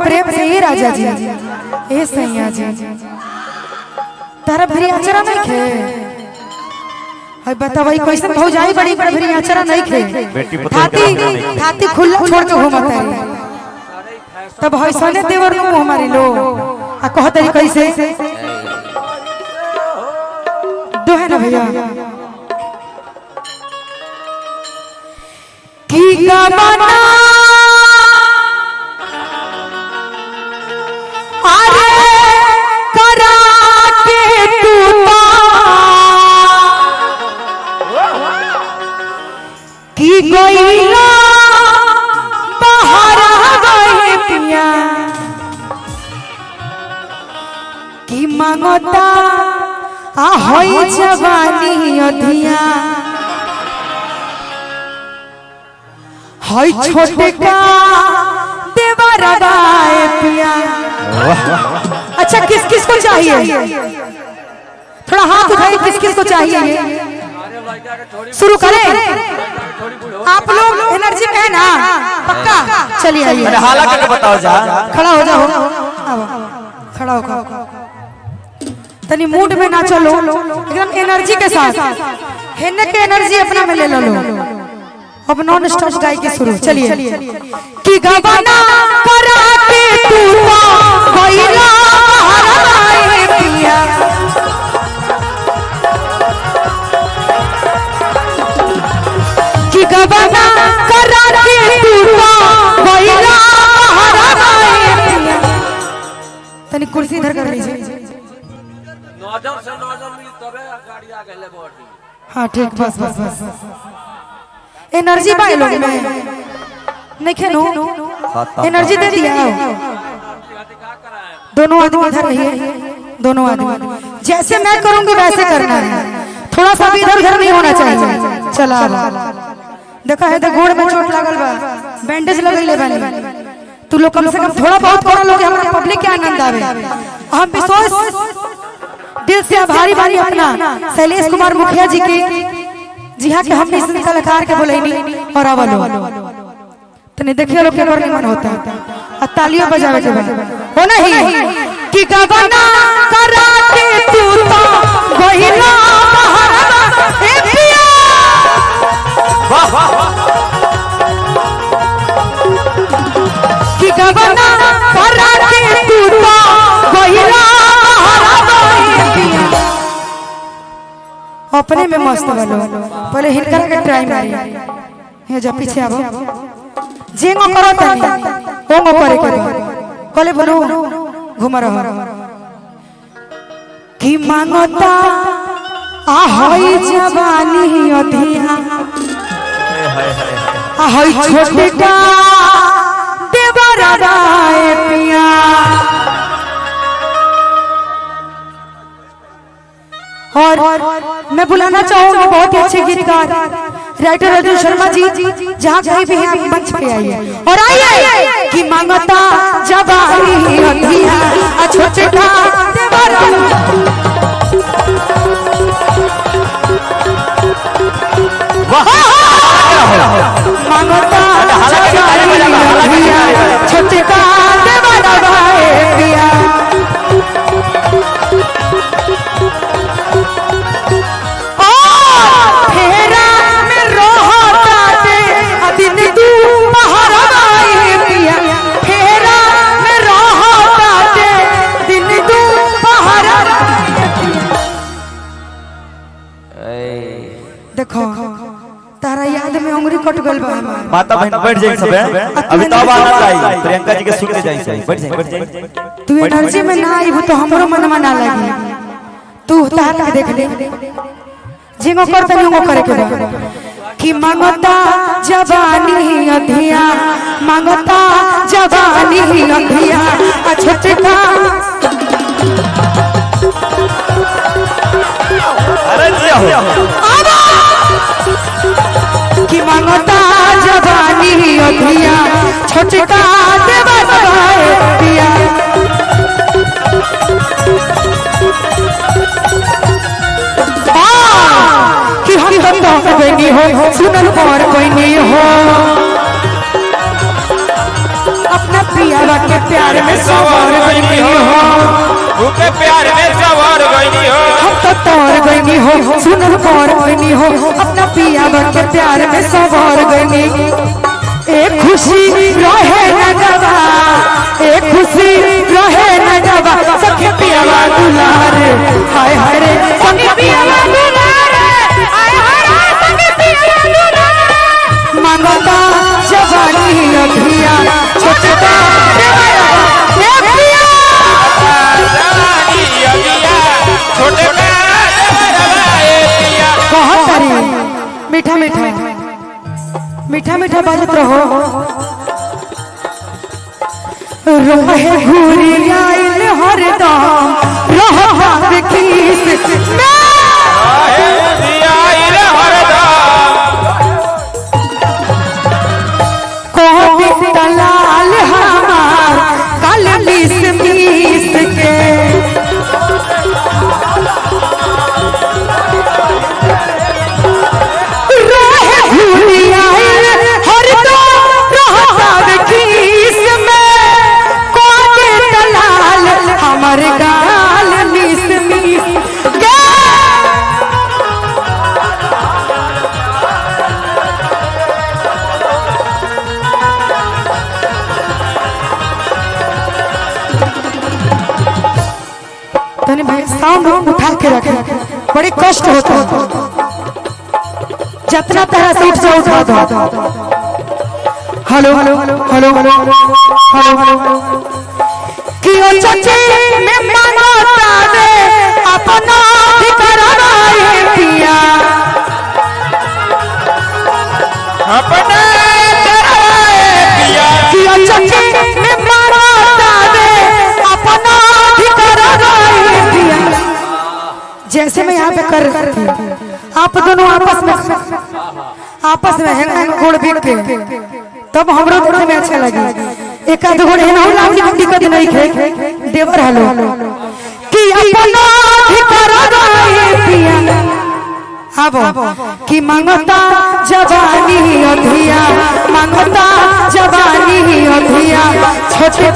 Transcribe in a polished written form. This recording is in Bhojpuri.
प्रेम से ये राजा जी ए सैया जी तारा भी अचरा नहीं खे है बतावई कैसे भौजाई बड़ी बड़ी भी अचरा नहीं खे थाती खुला छोड़ के घूमत है तब है सोने देवर नु हमारी लो आ कहत है कैसे दो है ना भैया की गमना गोइला बाहर गए पिया की मांगता आ होई जवानी अधिया होई छोटे का देवरा गाए पिया। अच्छा किस किस को चाहिए थोड़ा हाथ उठाइए किस किस को चाहिए शुरू करें आप लोग एनर्जी में है ना पक्का चलिए आइए हाला करके बताओ जा खड़ा हो जाओ खड़ा हो तनी मूड में ना चलो एकदम एनर्जी के साथ हेने के एनर्जी अपना में ले लो अब नॉन स्टॉप गाय के शुरू चलिए कि गवाना करा के तू कोइला हराए पिया कि गवाना करा के तू कोइला हराए पिया। तनी कुर्सी इधर कर लीजिए नजर से नजर मिल तबे गाड़ी आ गेले बॉडी। हां ठीक बस बस बस एनर्जी पाए लोग में नहीं खेनो एनर्जी दे दिया दोनों आदमी इधर रहिए दोनों आदमी जैसे मैं करूंगी वैसे करना है थोड़ा सा भी इधर उधर नहीं होना चाहिए। चला देखा है तो गोड़ में चोट लागल बा बैंडेज लगैले बानी तू लोग कम से कम थोड़ा बहुत करो लोग हमारा पब्लिक के आनंद आवे। हम विश्वास दिल से आभारी बानी अपना शैलेश कुमार मुखिया जी के जी हाँ कि हमने इस कलाकार के बोलेनी और आवलो तने देखिए लोग के बड़ मन होता है तालियां बजावे के बाद हो नहीं कि गवाना करा के तू तो गोहिला ए पिया वाह वाह कि गवाना करा के तू तो गोहिला ए पिया अपने में मस्त बनो पहले हिनकर के ट्राई मारी हे जा पीछे आवो जेंगो करो तनी ओंगो करे के कले बोलो घुम रहो कि मांगता आ होई जवानी अधिया आ होई छोटे का देवरा गाए पिया। और मैं बुलाना चाहूंगी बहुत ही अच्छे गीतकार राइटर अर्जुन शर्मा जी जहाँ कहीं भी हैं आप मंच पे आइए और आइए कि मांगता जवानी अधिया आ छोटे का देवरा मांगता जवानी अधिया छोटे का देवरा गाए पिया। देखो तारा याद में उंगली कट गल बा माता बहन बैठ जाई सब अभी तब आना चाहिए प्रियंका जी के सुन के जाई बैठ जाई तू एनर्जी में ना आई तो हमरो मन में ना लगी तू तार के देख ले जिंगो करते नहीं वो करे के बा कि मांगता जवानी अधिया मांगता जवानी अधिया आ छोटे का अरे हो कि मांगता जवानी अधिया छोटे का देवरा गाए पिया। कि हम तो बनी हो सुनल पर कोई नहीं हो अपना पिया के प्यार में सवार गई हो, उनके प्यार में सवार गई हो, हम तो तोर गई हो, सुन तोर गई हो, अपना पिया के प्यार में सवार गई। एक खुशी रहे न गवा, एक खुशी रहे न गवा, सखे पिया दुलार हाय हाय रे, सखे पिया दुलार हाय हाय रे, सखे पिया दुलार। मांगता जवानी अभिया छोटका मीठा मीठा मीठा मीठा बाजत रहो। रहे घूरी आइल हरदम रहता देखीस कोई दलाल हमार काल मीस मीस के गाल मिस मिस तने भाई साउंड उठा के रखे, बड़ी कष्ट होता है, जितना तरह से उठ से उठा दो। Hello hello hello hello hello कियो चचे में मानता दे अपना ठिकाना है पिया, अपना पिया कियो चचे में मानता दे अपना ठिकाना है पिया। जैसे मैं यहाँ पे कर रही थी, आप दोनों आपस में हैंग गोड़ बिक के, तब हमरो देखने में अच्छा लगे। एक आध गोड़ है ना लाउडी दिक्कत नहीं खे देवर हलो कि अपना ठिकाना है पिया। आबो कि मांगता जवानी अधिया, मांगता जवानी अधिया, छोटे